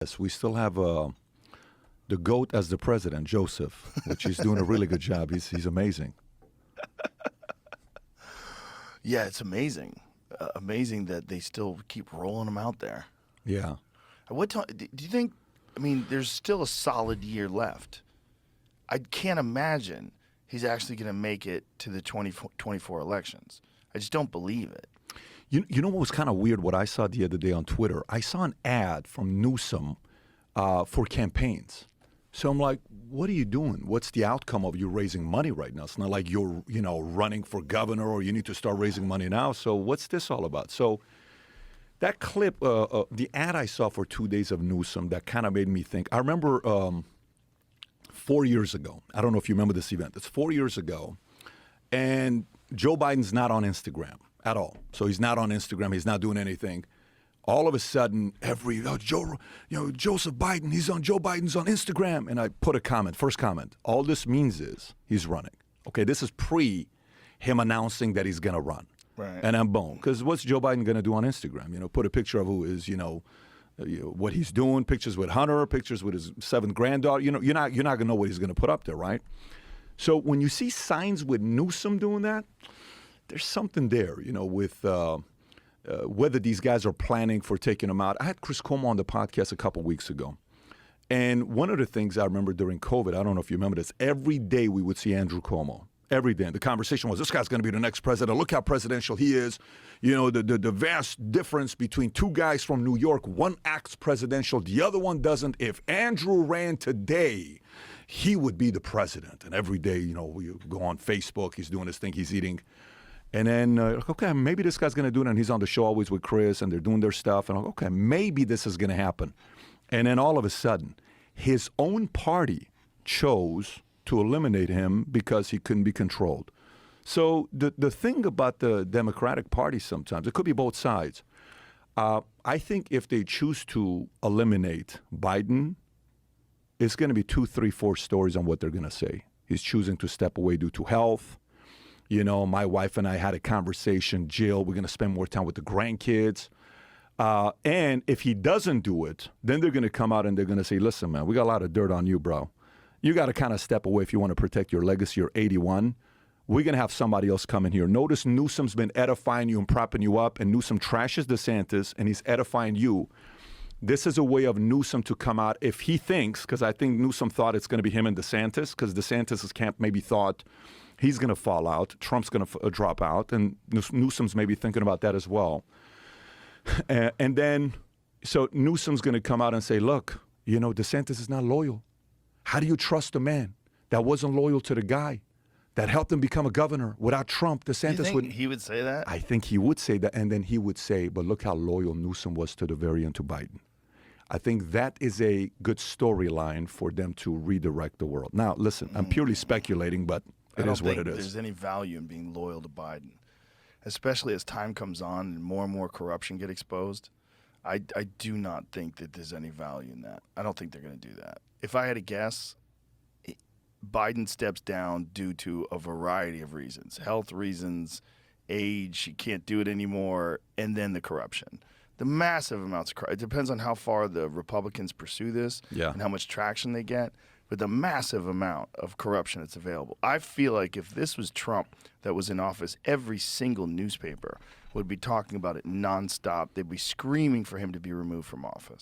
Yes, we still have the GOAT as the president, Joseph, which he's doing a really good job. He's amazing. Yeah, it's amazing. Amazing that they still keep rolling them out there. Yeah. At what time do you think? I mean, there's still a solid year left. I can't imagine he's actually going to make it to the 2024 elections. I just don't believe it. You know what was kind of weird? What I saw the other day on Twitter, I saw an ad from Newsom for campaigns. So I'm like, what are you doing? What's the outcome of you raising money right now? It's not like you're, running for governor or you need to start raising money now. So what's this all about? So that clip, the ad I saw for 2 days of Newsom, that kind of made me think. I remember 4 years ago. I don't know if you remember this event. It's 4 years ago. And Joe Biden's not on Instagram at all. So he's not on Instagram. He's not doing anything. All of a sudden, Joseph Biden, Joe Biden's on Instagram. And I put a comment, first comment. All this means is he's running. Okay, this is pre him announcing that he's going to run. Right. And I'm boom. Because what's Joe Biden going to do on Instagram? Put a picture of who is, what he's doing, pictures with Hunter, pictures with his seventh granddaughter. You're not going to know what he's going to put up there, right? So when you see signs with Newsom doing that, there's something there, with whether these guys are planning for taking him out. I had Chris Cuomo on the podcast a couple weeks ago. And one of the things I remember during COVID, I don't know if you remember this, every day we would see Andrew Cuomo. Every day. And the conversation was, this guy's going to be the next president. Look how presidential he is. The vast difference between two guys from New York. One acts presidential, the other one doesn't. If Andrew ran today, he would be the president. And every day, we go on Facebook, he's doing his thing, he's eating. And then, okay, maybe this guy's going to do it. And he's on the show always with Chris, and they're doing their stuff. And okay, maybe this is going to happen. And then all of a sudden, his own party chose to eliminate him because he couldn't be controlled. So the thing about the Democratic Party sometimes, it could be both sides. I think if they choose to eliminate Biden, it's going to be 2, 3, 4 stories on what they're going to say. He's choosing to step away due to health. My wife and I had a conversation, Jill, we're going to spend more time with the grandkids. And if he doesn't do it, then they're going to come out and they're going to say, listen, man, we got a lot of dirt on you, bro. You got to kind of step away if you want to protect your legacy. You're 81. We're going to have somebody else come in here. Notice Newsom's been edifying you and propping you up, and Newsom trashes DeSantis, and he's edifying you. This is a way of Newsom to come out if he thinks, because I think Newsom thought it's going to be him and DeSantis, because DeSantis' camp maybe thought he's going to fall out, Trump's going to drop out, and Newsom's maybe thinking about that as well. And then, so Newsom's going to come out and say, look, DeSantis is not loyal. How do you trust a man that wasn't loyal to the guy that helped him become a governor? Without Trump, DeSantis would. He would say that? I think he would say that. And then he would say, but look how loyal Newsom was to the very end to Biden. I think that is a good storyline for them to redirect the world. Now, listen, I'm purely speculating, but it is what it is. I don't think there's any value in being loyal to Biden, especially as time comes on and more corruption get exposed. I do not think that there's any value in that. I don't think they're going to do that. If I had to guess, Biden steps down due to a variety of reasons. Health reasons, age, he can't do it anymore, and then the corruption. The massive amounts of corruption. It depends on how far the Republicans pursue this and how much traction they get, but the massive amount of corruption that's available. I feel like if this was Trump that was in office, every single newspaper would be talking about it nonstop. They'd be screaming for him to be removed from office.